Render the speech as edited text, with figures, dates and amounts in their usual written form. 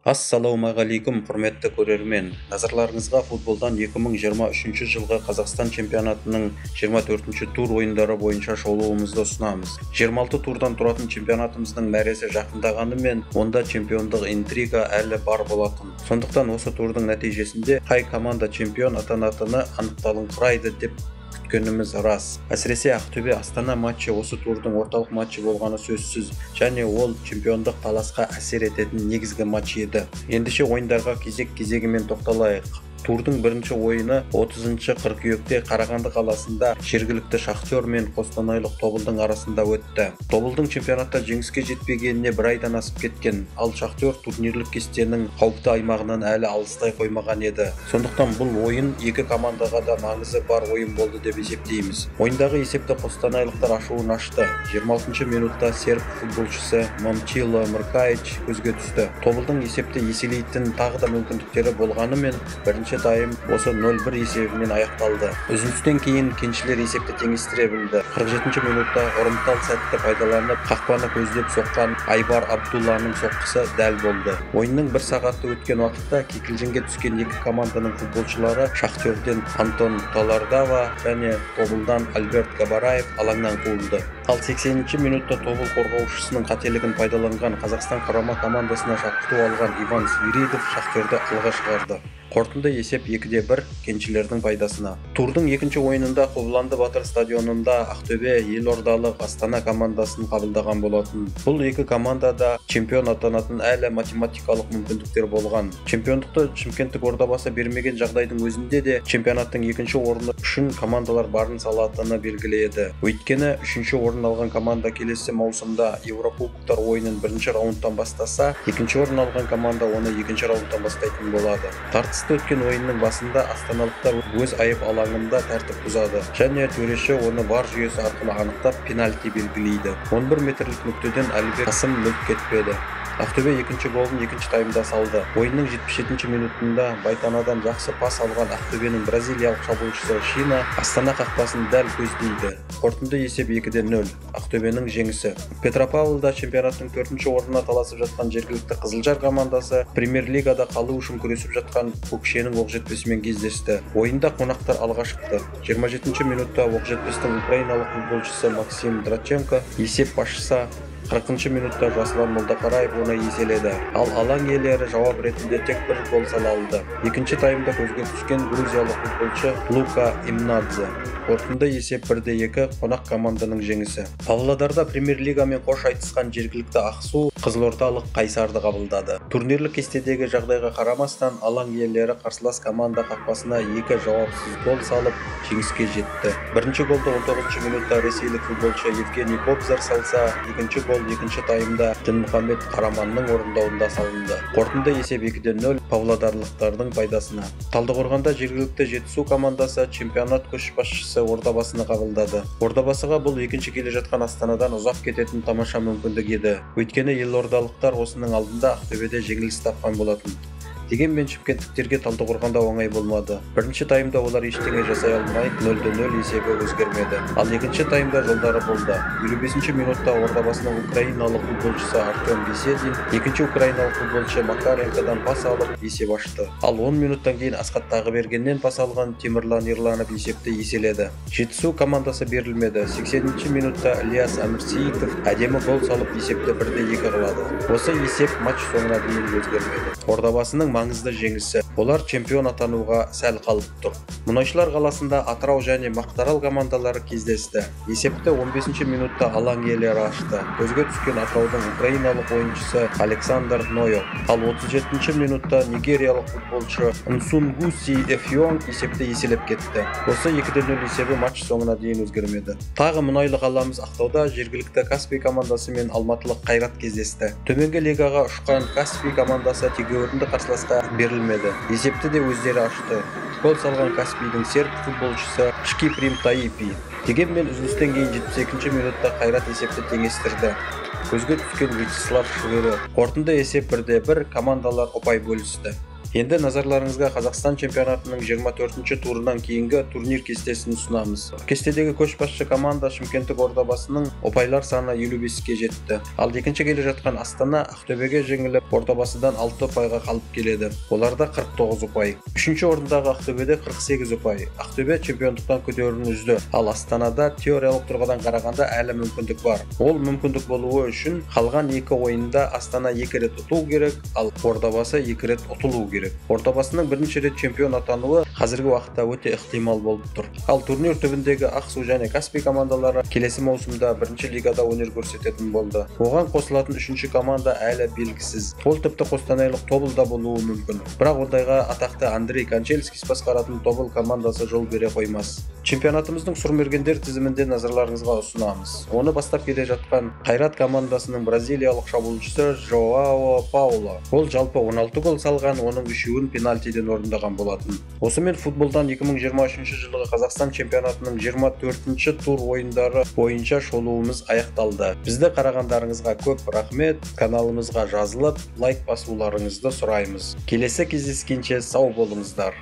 Ассалаумағалейкум, құрметті көрермен. Назарларыңызға футболдан 2023 жылғы Қазақстан чемпионатының 24-ші тур ойындары бойынша шолуымызды ұсынамыз. 26 турдан тұратын чемпионатымыздың мәресі жақындағанымен, онда чемпиондық интрига әлі бар болатын. Сондықтан осы турдың нәтижесінде қай команда чемпион атанатыны анықталыңқырайды деп күткеніміз рас. Әсіресе Ақтөбе Астана матчы осы турдың орталық матчы болғаны сөзсіз, және ол чемпиондық таласқа әсер ететін негізгі матч еді. Ендеше ойындарға кезек-кезегімен тоқталайық. Турдың бірінші ойыны 30 қыркүйекте Қарағанды қаласында жергілікті Шахтер мен Қостанайлық Тобылдың арасында өтті. Тобылдың чемпионатта жеңіске жетпегеніне бір айдан асып кеткен, ал Шахтер турнирлік кестенің қауіпті аймағынан әлі алыстай қоймаған еді. Сондықтан бұл ойын екі командаға да маңызы бар ойын болды деп есептейміз. Ойындағы есепті қостанайлықтар ашуын ашты. 26 минутта серб футболшысы Момчило Мркаич көзге түсті. Тобылдың есепті еселейтін тағы да мүмкіндіктері болғанымен, бірінші тайм осы 0-1 есебімен аяқталды. Үзілістен кейін кеншілер есепті теңестіре білді. 47 минутта ұрымтал сәтті пайдаланып, қақпаны көздеп соққан Айбар Абдулланың соққысы дәл болды. Ойынның бір сағатты өткен уақытта кикілжіңге түскен екі команданың футболшылары Шахтерден Антон Талардава және Тобылдан Альберт Габараев алаңнан қуылды. Ал 80 минутта Тобыл қорғаушысының қателігін пайдаланған Қазақстан құрама командасына шақырту алған Иван Свиридов Шахтерді алға шығарды. Қорытынды есеп 2-1 кеншілердің пайдасына. Турдың екінші ойынында Қобыланды Батыр стадионында Ақтөбе елордалық Астана командасын қабылдаған болатын. Бұл екі командада чемпион атанатын әлі математикалық мүмкіндіктер болған. Чемпиондықты Шымкенттік Ордабасы бермеген жағдайдың өзінде де чемпионаттың екінші орны үшін командалар барын салатыны белгілі еді. Өйткені үшінші орын алған команда келесі маусымда Еурокубоктар ойынын бірінші раундтан бастаса, екінші орын алған команда оны екінші раундтан бастайтын болады. Тартысты өткен ойынның басында астаналықтар өз айып алаңында тәртіп бұзады және төреші оны бар жүйесі арқылы анықтап пенальти белгілейді. 11 метрлік нүктеден Әлібек Қасым мүлт кетпеді. Ақтөбе екінші голын екінші таймда салды. Ойынның 77 минутында Байтанадан жақсы пас алған Ақтөбенің бразилиялық шабуылшысы Шина Астана қақпасын дәл көздейді. Қорытынды есеп 2-0 Ақтөбенің жеңісі. Петропавлда чемпионаттың 4-ші орнына таласып жатқан жергілікті Қызылжар командасы премьер-лигада қалу үшін күресіп жатқан Көкшенің Оқжетпесімен кездесті. Ойында қонақтар алға шықты. 27 минутта Оқжетпестің украиналық футболшысы Максим Драченко есеп ашса, 40 минутта Жасұлан Молдақараев оны еселеді. Ал алаң иелері жауап ретінде тек бір гол сала алды. Екінші таймда көзге түскен грузиялық футболшы Лука Имнадзе. Қорытынды есеп 1-2 қонақ команданың жеңісі. Павлодарда премьер-лигамен қош айтысқан жергілікті Ақсу қызылордалық Қайсарды қабылдады. Турнирлік кестедегі жағдайға қарамастан, алаң иелері қарсылас команда қақпасына 2 жауапсыз гол салып, жеңіске жетті. Бірінші голды 19 минутта ресейлік футболшы Евгений Кобзар салса, екінші гол екінші таймда Дінмұхамед Қараманның орындауында салынды. Қорытынды есеп 2-0 павлодарлықтардың пайдасына. Талдықорғанда жергілікті Жетісу командасы чемпионат көшбасшысы Ордабасыны қабылдады. Ордабасыға бұл екінші келе жатқан Астанадан ұзақ кететін тамаша мүмкіндік еді. Өйткені елордалықтар осының алдында Ақтөбеде жеңіліс тапқан болатын. Дегенмен шымкенттіктерге Талдықорғанда оңай болмады. Бірінші таймда олар ештеңе жасай алмай 0-0 есебі өзгермеді. Ал екінші таймда жолдары болды. 55 минутта Ордабасының украиналық футболшысы Артем Беседин екінші украиналық футболшы Макаренкодан пас алып есеп ашты. Ал 10 минуттан кейін Асқат Тағыбергеннен пас алған Темірлан Ерланов есепті еселеді. Жетісу командасы берілмеді. 80 минутта Ильяс Әмірсейітов әдемі гол салып есепті 1-2 қылады. Осы есеп матч соңына дейін өзгермеді. Ордабасының маңызды жеңісі. Олар чемпион атануға сәл қалып тұр. Мұнайшылар қаласында Атырау және Мақтарал командалары кездесті. Есепті 15 минутта алаң иелері ашты. Көзге түскен Атыраудың украиналық ойыншысы Александр Нойо. Ал 37 минутта нигериялық футболшы Нсунгуси Эфионг есепті еселеп кетті. Осы 2-0 есебі матч соңына дейін өзгермеді. Тағы мұнайлы қаламыз Ақтауда жергілікті Каспий командасы мен алматылық Қайрат кездесті. Төменгі лигаға ұшқан Каспий командасы тегеурінді қарсыласқа берілмеді. Есепті де өздері ашты. Гол салған Каспийдің серб футболшысы Шкиприм Таипи. Дегенмен үзілістен кейін 72 минутта Қайрат есепті теңестірді. Көзге түскен Вячеслав Швыры. Қорытынды есеп 1-1 командалар ұпай бөлісті. Енді назарларыңызға Қазақстан чемпионатының 24-ші турынан кейінгі турнир кестесін ұсынамыз. Кестедегі көшбасшы команда Шымкенттік Ордабасының ұпайлар саны 55-ке жетті. Ал екінші келе жатқан Астана Ақтөбеге жеңіліп, Ордабасыдан 6 ұпайға қалып келеді. Оларда 49 ұпай. Үшінші орындағы Ақтөбеде 48 ұпай. Ақтөбе чемпиондықтан көтерілуін үзді. Ал Астанада теориялық тұрғыдан қарағанда әлі мүмкіндік бар. Ол мүмкіндік болуы үшін қалған 2 ойында Астана 2 рет ұту керек, ал Ордабасы 2 рет ұтылу керек. Ордабасының бірінші рет чемпион атануы қазіргі уақытта өте ықтимал болып тұр. Ал турнир түбіндегі Ақсу және Каспий командалары келесі маусымда бірінші лигада өнер көрсететін болды. Оған қосылатын үшінші команда әлі белгісіз. Ол тіпті қостанайлық Тобылда болуы мүмкін. Бірақ ондайға атақты Андрей Кончельский басқаратын Тобыл командасы жол бере қоймас. Чемпионатымыздың сұрмергендер тізімінде назарларыңызға ұсынамыз. Оны бастап келе жатқан Қайрат командасының бразилиялық шабуылшысы Жоао Пауло. Ол жалпы 16 гол салған, оның 3-ін пенальтиден орындаған болатын. Осымен футболдан 2023 жылғы Қазақстан чемпионатының 24-ші тур ойындары бойынша шолуымыз аяқталды. Бізді қарағандарыңызға көп рахмет. Каналымызға жазылып, лайк басуларыңызды сұраймыз. Келесі кездескенше сау болыңыздар.